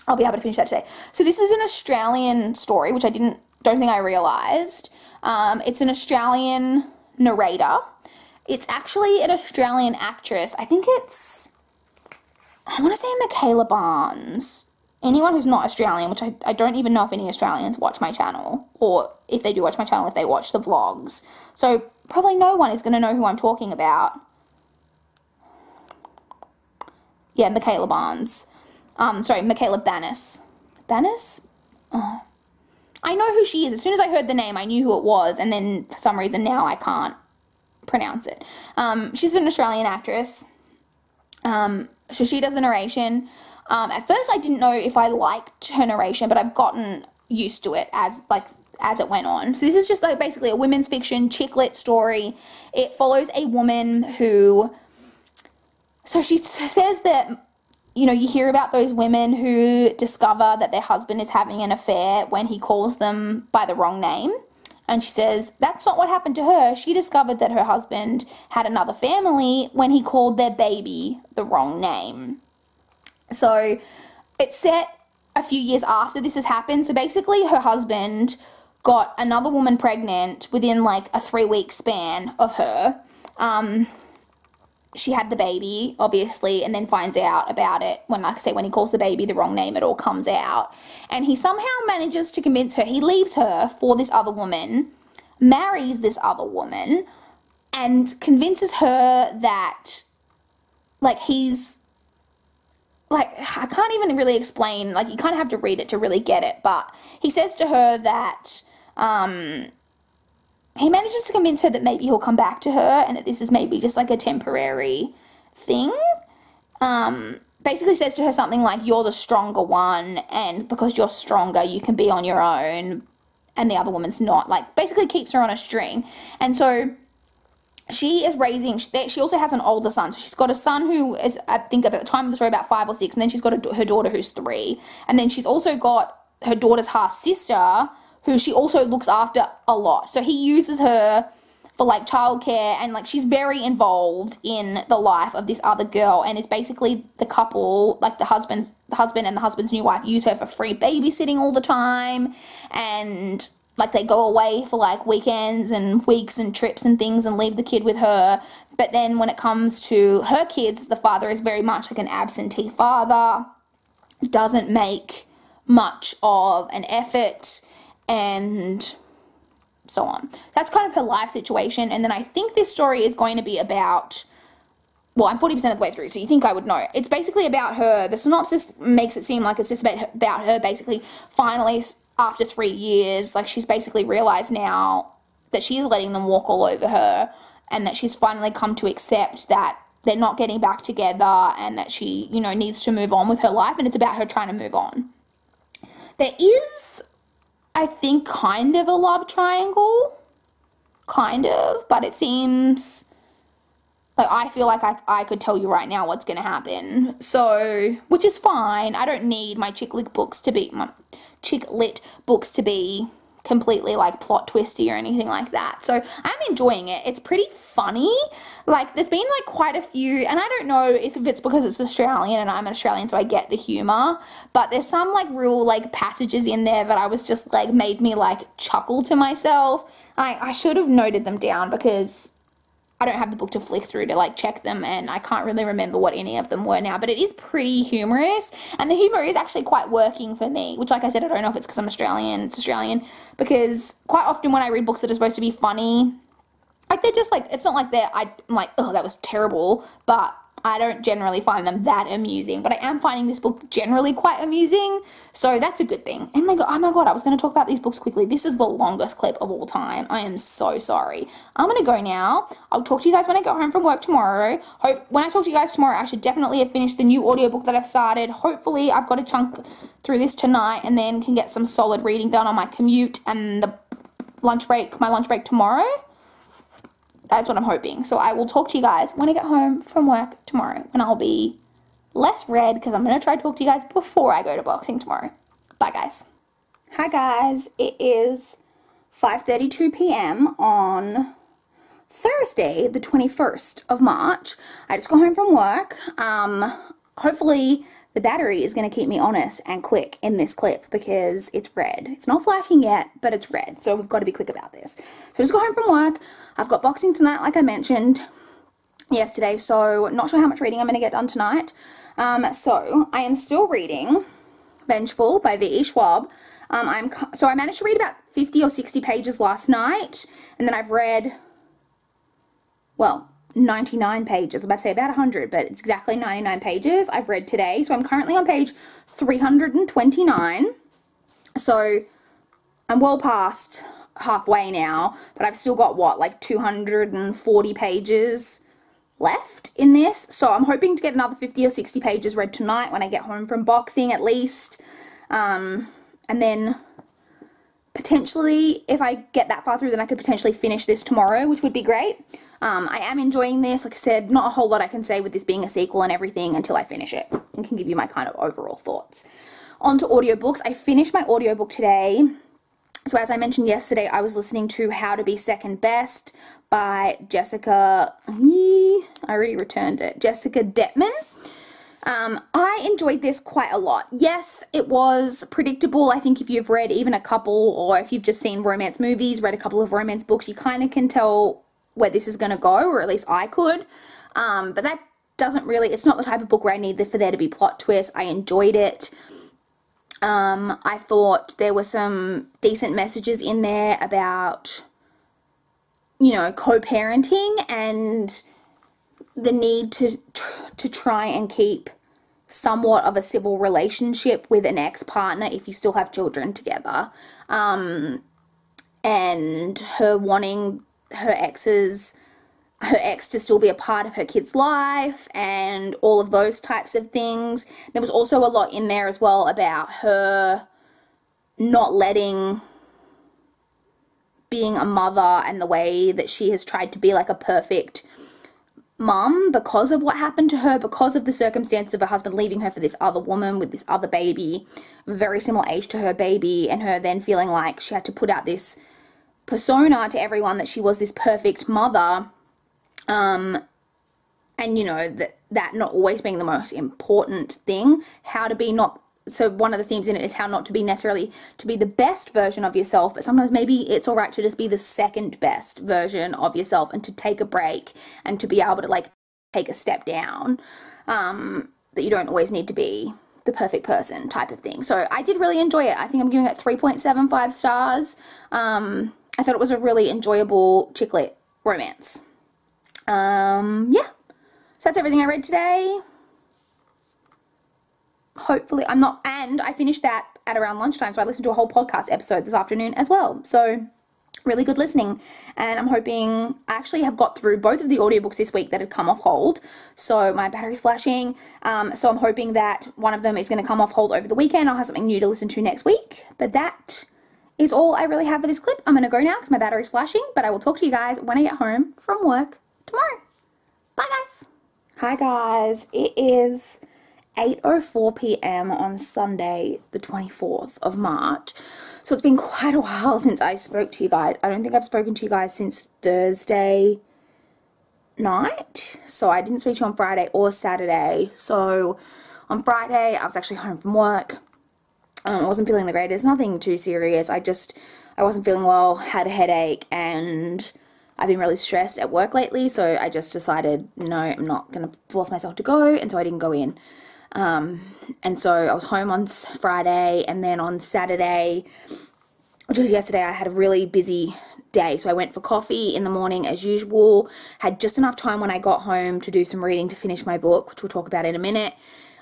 I'll be able to finish that today. So this is an Australian story, which I don't think I realised. It's an Australian narrator. It's actually an Australian actress. I think I want to say Michaela Barnes. Anyone who's not Australian, which I don't even know if any Australians watch my channel, or if they do watch my channel, if they watch the vlogs. So probably no one is going to know who I'm talking about. Yeah, Michaela Barnes. Michaela Bannis. Bannis? Oh. I know who she is. As soon as I heard the name, I knew who it was, and then for some reason now I can't pronounce it. She's an Australian actress. So she does the narration. At first I didn't know if I liked her narration, but I've gotten used to it as it went on. So this is just like basically a women's fiction chick lit story. It follows a woman who, so she says that, you know, you hear about those women who discover that their husband is having an affair when he calls them by the wrong name. And she says that's not what happened to her. She discovered that her husband had another family when he called their baby the wrong name. So it's set a few years after this has happened. So basically her husband got another woman pregnant within like a 3-week span of her. She had the baby, obviously, and then finds out about it when, like I say, when he calls the baby the wrong name, it all comes out. And he somehow manages to convince her, he leaves her for this other woman, marries this other woman, and convinces her that, like, he's, like, I can't even really explain, like, you kind of have to read it to really get it, but he says to her that, he manages to convince her that maybe he'll come back to her and that this is maybe just like a temporary thing. Basically says to her something like, you're the stronger one, and because you're stronger, you can be on your own, and the other woman's not. Like, basically keeps her on a string. And so she is raising, she also has an older son. So she's got a son who is, I think at the time of the story, about 5 or 6, and then she's got her daughter who's 3. And then she's also got her daughter's half-sister, who she also looks after a lot. So he uses her for like childcare, and like she's very involved in the life of this other girl, and it's basically the couple, like the husband and the husband's new wife, use her for free babysitting all the time, and like they go away for like weekends and weeks and trips and things and leave the kid with her. But then when it comes to her kids, the father is very much like an absentee father, doesn't make much of an effort, and so on. That's kind of her life situation. And then I think this story is going to be about, well, I'm 40% of the way through, so you think I would know. It's basically about her. The synopsis makes it seem like it's just about her basically finally, after 3 years, like she's basically realized now that she's letting them walk all over her, and that she's finally come to accept that they're not getting back together, and that she, you know, needs to move on with her life, and it's about her trying to move on. There is, I think, kind of a love triangle, kind of, but it seems like I feel like I could tell you right now what's going to happen, so, which is fine. I don't need my chick lit books to be completely like plot twisty or anything like that. So I'm enjoying it. It's pretty funny. Like, there's been like quite a few, and I don't know if it's because it's Australian and I'm an Australian, so I get the humor, but there's some like real like passages in there that I was just like, made me like chuckle to myself. I should have noted them down because I don't have the book to flick through to like check them, and I can't really remember what any of them were now, but it is pretty humorous, and the humor is actually quite working for me, which, like I said, I don't know if it's because I'm Australian. It's Australian, because quite often when I read books that are supposed to be funny, like, they're just like, it's not like I'm like, oh, that was terrible, but I don't generally find them that amusing, but I am finding this book generally quite amusing, so that's a good thing. And oh my god, I was going to talk about these books quickly. This is the longest clip of all time. I am so sorry. I'm going to go now. I'll talk to you guys when I get home from work tomorrow. When I talk to you guys tomorrow, I should definitely have finished the new audiobook that I've started. Hopefully, I've got a chunk through this tonight and then can get some solid reading done on my commute and my lunch break tomorrow. That's what I'm hoping. So I will talk to you guys when I get home from work tomorrow, when I'll be less read, because I'm going to try to talk to you guys before I go to boxing tomorrow. Bye, guys. Hi, guys. It is 5:32 p.m. on Thursday, the 21st of March. I just got home from work. Hopefully the battery is going to keep me honest and quick in this clip because it's red. It's not flashing yet, but it's red, so we've got to be quick about this. So I just got home from work. I've got boxing tonight, like I mentioned yesterday, so not sure how much reading I'm going to get done tonight. So I am still reading Vengeful by V.E. Schwab. So I managed to read about 50 or 60 pages last night, and then I've read, well, 99 pages. I'm about to say about 100, but it's exactly 99 pages I've read today. So I'm currently on page 329. So I'm well past halfway now, but I've still got, what, like 240 pages left in this. So I'm hoping to get another 50 or 60 pages read tonight when I get home from boxing at least. And then potentially, if I get that far through, then I could potentially finish this tomorrow, which would be great. I am enjoying this. Like I said, not a whole lot I can say with this being a sequel and everything until I finish it and can give you my kind of overall thoughts. On to audiobooks. I finished my audiobook today. So as I mentioned yesterday, I was listening to How to Be Second Best by Jessica Detman. I enjoyed this quite a lot. Yes, it was predictable. I think if you've read even a couple, or if you've just seen romance movies, read a couple of romance books, you kind of can tell where this is going to go, or at least I could. But that doesn't really, it's not the type of book where I need for there to be plot twists. I enjoyed it. I thought there were some decent messages in there about, you know, co-parenting and the need to try and keep somewhat of a civil relationship with an ex-partner if you still have children together. And her wanting her ex to still be a part of her kid's life and all of those types of things. There was also a lot in there as well about her not letting being a mother and the way that she has tried to be like a perfect mum because of what happened to her, because of the circumstances of her husband leaving her for this other woman with this other baby, very similar age to her baby, and her then feeling like she had to put out this persona to everyone that she was this perfect mother, and you know, that not always being the most important thing, so one of the themes in it is how not to be necessarily to be the best version of yourself, but sometimes maybe it's all right to just be the second best version of yourself and to take a break and to be able to like take a step down, that you don't always need to be the perfect person type of thing. So I did really enjoy it. I think I'm giving it 3.75 stars. I thought it was a really enjoyable chick lit romance. Yeah. So that's everything I read today. Hopefully and I finished that at around lunchtime, so I listened to a whole podcast episode this afternoon as well. So really good listening, and I'm hoping, I actually have got through both of the audiobooks this week that had come off hold, so my battery's flashing, so I'm hoping that one of them is going to come off hold over the weekend. I'll have something new to listen to next week, but that is all I really have for this clip. I'm going to go now because my battery's flashing, but I will talk to you guys when I get home from work tomorrow. Bye, guys. Hi, guys. It is 8:04 p.m. on Sunday, the 24th of March. So it's been quite a while since I spoke to you guys. I don't think I've spoken to you guys since Thursday night. So I didn't speak to you on Friday or Saturday. So on Friday, I was actually home from work. I wasn't feeling the greatest. Nothing too serious. I wasn't feeling well, had a headache, and I've been really stressed at work lately. So I just decided, no, I'm not going to force myself to go. And so I didn't go in. And so I was home on Friday, and then on Saturday just yesterday I had a really busy day, so I went for coffee in the morning as usual, had just enough time when I got home to do some reading to finish my book, which we'll talk about in a minute,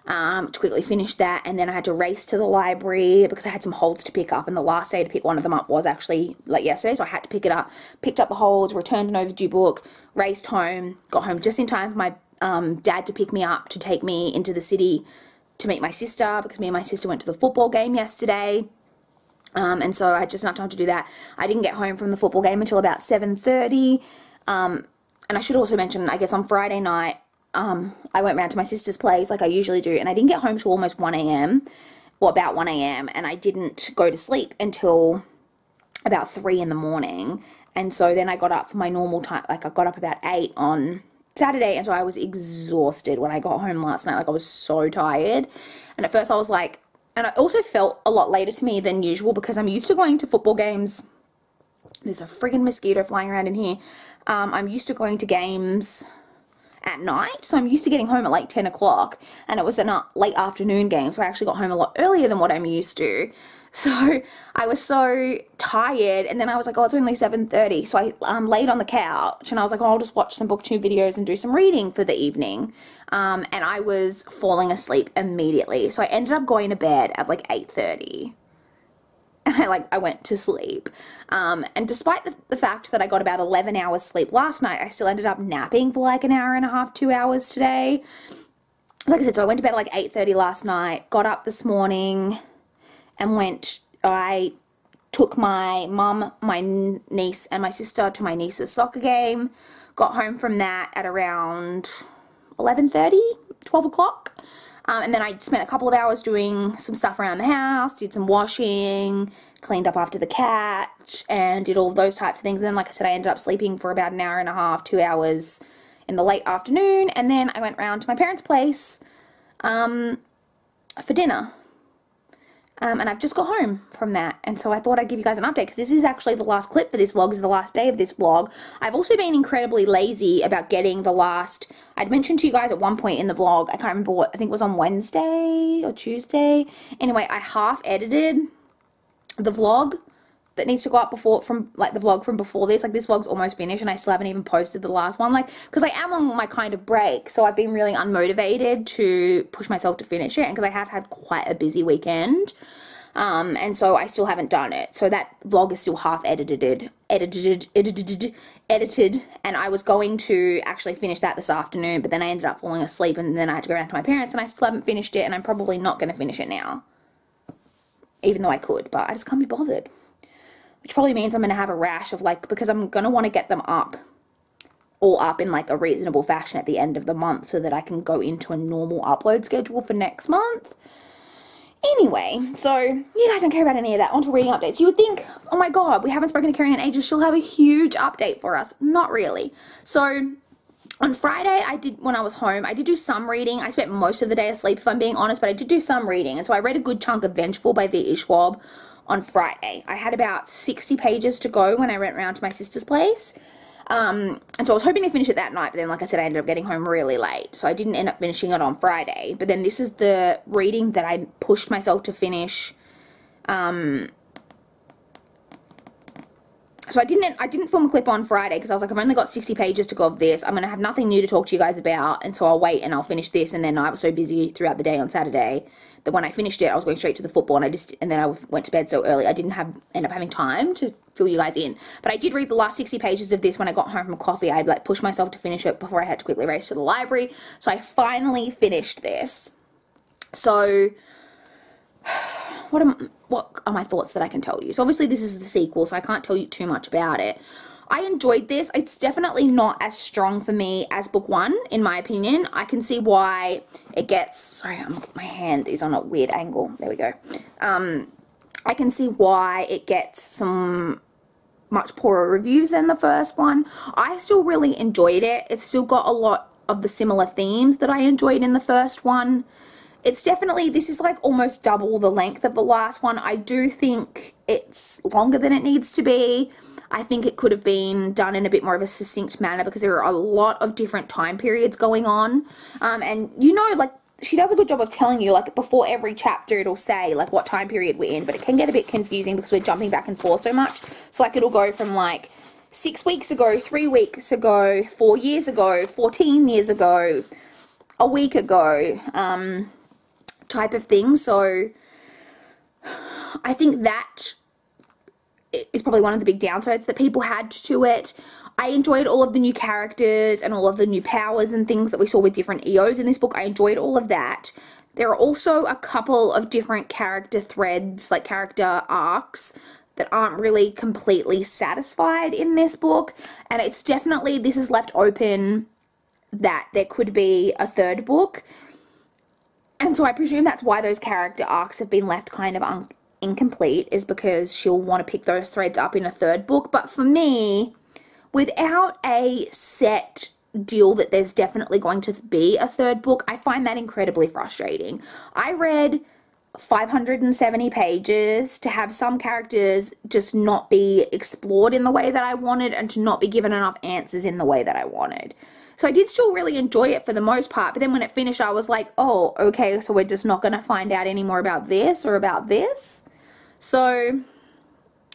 to quickly finish that, and then I had to race to the library because I had some holds to pick up, and the last day to pick one of them up was actually like yesterday, so I had to pick it up, picked up the holds, returned an overdue book, raced home, got home just in time for my dad to pick me up to take me into the city to meet my sister, because me and my sister went to the football game yesterday. And so I had just enough time to do that. I didn't get home from the football game until about 7:30. And I should also mention, I guess on Friday night, I went round to my sister's place like I usually do, and I didn't get home till almost 1 a.m. or about 1 a.m. and I didn't go to sleep until about 3 in the morning. And so then I got up for my normal time, like I got up about 8 on Saturday, and so I was exhausted when I got home last night. Like I was so tired. And at first I was like, and I also felt a lot later to me than usual because I'm used to going to football games. There's a friggin' mosquito flying around in here. I'm used to going to games at night, so I'm used to getting home at like 10 o'clock, and it was a late afternoon game, so I actually got home a lot earlier than what I'm used to. So I was so tired, and then I was like, oh, it's only 7:30, so I laid on the couch, and I was like, oh, I'll just watch some booktube videos and do some reading for the evening, and I was falling asleep immediately, so I ended up going to bed at like 8:30. And I went to sleep. And despite the fact that I got about 11 hours sleep last night, I still ended up napping for like an hour and a half, 2 hours today. Like I said, so I went to bed at like 8:30 last night, got up this morning, and I took my mum, my niece, and my sister to my niece's soccer game. Got home from that at around 11:30, 12 o'clock. And then I spent a couple of hours doing some stuff around the house, did some washing, cleaned up after the cat, and did all of those types of things. And then, like I said, I ended up sleeping for about an hour and a half, 2 hours in the late afternoon. And then I went round to my parents' place for dinner. And I've just got home from that, and so I thought I'd give you guys an update, because this is actually the last clip for this vlog, is the last day of this vlog. I've also been incredibly lazy about getting the last, I'd mentioned to you guys at one point in the vlog, I can't remember what, I think it was on Wednesday or Tuesday. Anyway, I half edited the vlog that needs to go up before, from like the vlog from before this. Like this vlog's almost finished and I still haven't even posted the last one, like, because I am on my kind of break, so I've been really unmotivated to push myself to finish it, and because I have had quite a busy weekend, and so I still haven't done it. So that vlog is still half edited, and I was going to actually finish that this afternoon, but then I ended up falling asleep, and then I had to go around to my parents, and I still haven't finished it, and I'm probably not going to finish it now, even though I could, but I just can't be bothered. Which probably means I'm going to have a rash of like, because I'm going to want to get them all up in like a reasonable fashion at the end of the month, so that I can go into a normal upload schedule for next month. Anyway, so you guys don't care about any of that. On to reading updates. You would think, oh my god, we haven't spoken to Kerryn in ages, she'll have a huge update for us. Not really. So on Friday, when I was home, I did do some reading. I spent most of the day asleep, if I'm being honest, but I did do some reading. And so I read a good chunk of Vengeful by V.E. Schwab on Friday. I had about 60 pages to go when I went round to my sister's place. And so I was hoping to finish it that night, but then, like I said, I ended up getting home really late, so I didn't end up finishing it on Friday. But then this is the reading that I pushed myself to finish. So I didn't film a clip on Friday because I was like, I've only got 60 pages to go of this. I'm going to have nothing new to talk to you guys about, and so I'll wait and I'll finish this. And then I was so busy throughout the day on Saturday that when I finished it, I was going straight to the football, and then I went to bed so early I didn't end up having time to fill you guys in. But I did read the last 60 pages of this when I got home from coffee. I like pushed myself to finish it before I had to quickly race to the library. So I finally finished this. So what are my thoughts that I can tell you? So obviously this is the sequel, so I can't tell you too much about it. I enjoyed this. It's definitely not as strong for me as book one, in my opinion. I can see why it gets, sorry, my hand is on a weird angle. There we go. I can see why it gets some much poorer reviews than the first one. I still really enjoyed it. It's still got a lot of the similar themes that I enjoyed in the first one. It's definitely, this is like almost double the length of the last one. I do think it's longer than it needs to be. I think it could have been done in a bit more of a succinct manner because there are a lot of different time periods going on. And you know, like she does a good job of telling you, like, before every chapter it'll say, like, what time period we're in, but it can get a bit confusing because we're jumping back and forth so much. So, like, it'll go from, like, 6 weeks ago, 3 weeks ago, 4 years ago, 14 years ago, a week ago, type of thing. So, I think that is probably one of the big downsides that people had to it. I enjoyed all of the new characters and all of the new powers and things that we saw with different EOs in this book. I enjoyed all of that. There are also a couple of different character threads, like character arcs, that aren't really completely satisfied in this book. And it's definitely, this is left open that there could be a 3rd book. And so I presume that's why those character arcs have been left kind of incomplete, is because she'll want to pick those threads up in a 3rd book. But for me, without a set deal that there's definitely going to be a 3rd book, I find that incredibly frustrating. I read 570 pages to have some characters just not be explored in the way that I wanted and to not be given enough answers in the way that I wanted. So I did still really enjoy it for the most part, but then when it finished I was like, oh, okay, so we're just not going to find out any more about this or about this. So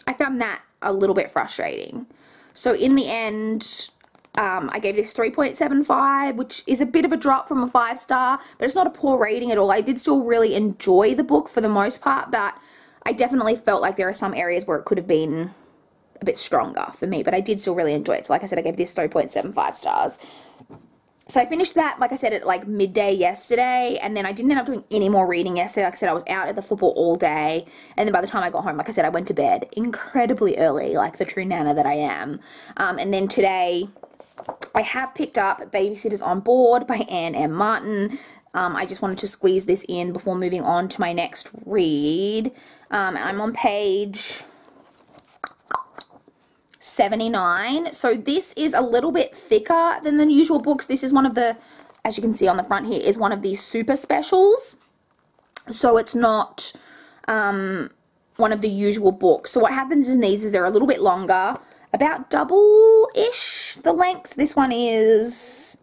I found that a little bit frustrating. So in the end, I gave this 3.75, which is a bit of a drop from a 5-star, but it's not a poor rating at all. I did still really enjoy the book for the most part, but I definitely felt like there are some areas where it could have been a bit stronger for me, but I did still really enjoy it. So like I said, I gave this 3.75 stars. So I finished that, like I said, at like midday yesterday, and then I didn't end up doing any more reading yesterday. Like I said, I was out at the football all day, and then by the time I got home, like I said, I went to bed incredibly early, like the true nana that I am. And then today, I have picked up Babysitters on Board by Anne M. Martin. I just wanted to squeeze this in before moving on to my next read. I'm on page 79. So this is a little bit thicker than the usual books. This is one of the, as you can see on the front here, is one of these super specials. So it's not one of the usual books. So what happens in these is they're a little bit longer, about double-ish the length. This one is,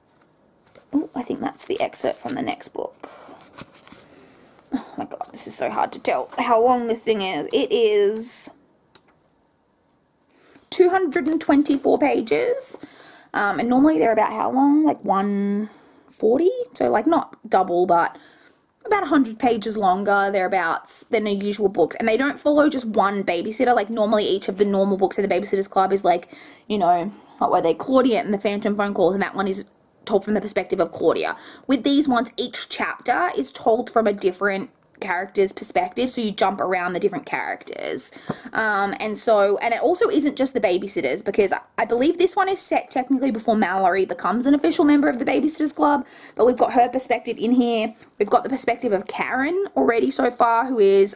oh, I think that's the excerpt from the next book. Oh my god, this is so hard to tell how long this thing is. It is 224 pages, and normally they're about how long? Like 140? So like not double, but about 100 pages longer, thereabouts, than the usual books. And they don't follow just one babysitter. Like normally each of the normal books in the Babysitters Club is like, you know, what were they, Claudia and the Phantom Phone Calls, and that one is told from the perspective of Claudia. With these ones, each chapter is told from a different character's perspective, so you jump around the different characters. And it also isn't just the babysitters, because I believe this one is set technically before Mallory becomes an official member of the Babysitters Club, but we've got her perspective in here. We've got the perspective of Kerryn already so far, who is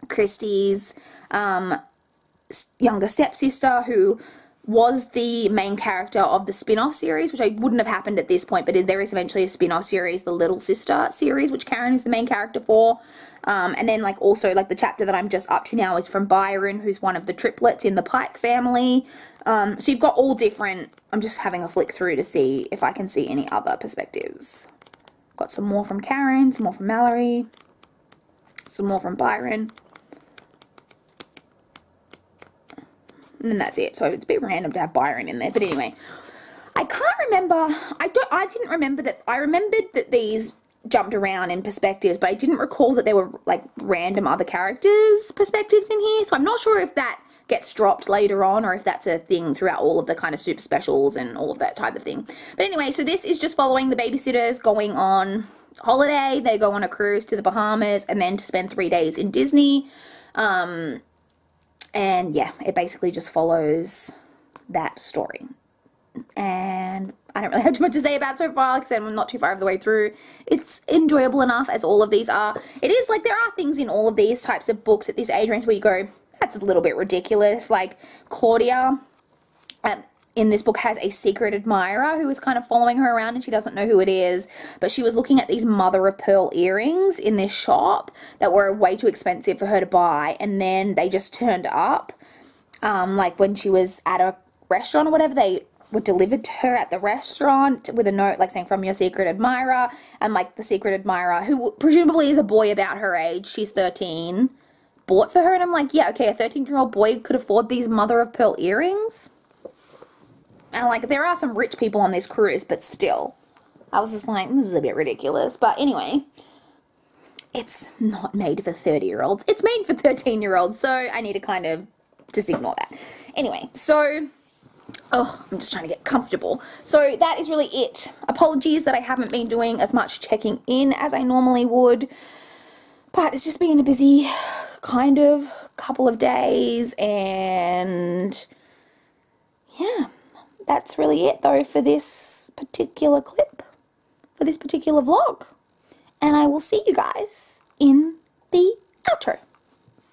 Christy's younger stepsister, who was the main character of the spin-off series, which wouldn't have happened at this point, but there is eventually a spin-off series, the Little Sister series, which Kerryn is the main character for. And then like also like the chapter that I'm just up to now is from Byron, who's one of the triplets in the Pike family. So you've got all different, I'm just having a flick through to see if I can see any other perspectives. Got some more from Kerryn, some more from Mallory, some more from Byron. And then that's it. So it's a bit random to have Byron in there. But anyway, I can't remember. I didn't remember that. I remembered that these jumped around in perspectives, but I didn't recall that there were like random other characters' perspectives in here. So I'm not sure if that gets dropped later on or if that's a thing throughout all of the kind of super specials and all of that type of thing. But anyway, so this is just following the babysitters going on holiday. They go on a cruise to the Bahamas and then to spend 3 days in Disney. And yeah, it basically just follows that story. And I don't really have too much to say about it so far. Like I said, I'm not too far of the way through. It's enjoyable enough, as all of these are. It is like there are things in all of these types of books at this age range where you go, that's a little bit ridiculous. Like Claudia in this book has a secret admirer who is kind of following her around, and she doesn't know who it is, but she was looking at these mother of pearl earrings in this shop that were way too expensive for her to buy, and then they just turned up like when she was at a restaurant or whatever. were delivered to her at the restaurant with a note like saying, from your secret admirer, and like the secret admirer, who presumably is a boy about her age, she's 13, bought for her. And I'm like, yeah, okay, a 13-year-old boy could afford these mother of pearl earrings. And like, there are some rich people on this cruise, but still, I was just like, this is a bit ridiculous. But anyway, it's not made for 30-year-olds. It's made for 13-year-olds, so I need to kind of just ignore that. Anyway, so, oh, I'm just trying to get comfortable. So that is really it. Apologies that I haven't been doing as much checking in as I normally would, but it's just been a busy kind of couple of days, and yeah, that's really it though for this particular clip, for this particular vlog. And I will see you guys in the outro.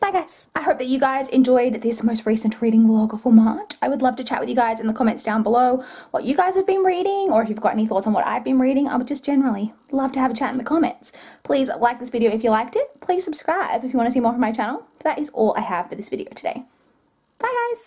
Bye guys. I hope that you guys enjoyed this most recent reading vlog for March. I would love to chat with you guys in the comments down below what you guys have been reading, or if you've got any thoughts on what I've been reading. I would just generally love to have a chat in the comments. Please like this video if you liked it. Please subscribe if you want to see more from my channel. But that is all I have for this video today. Bye guys.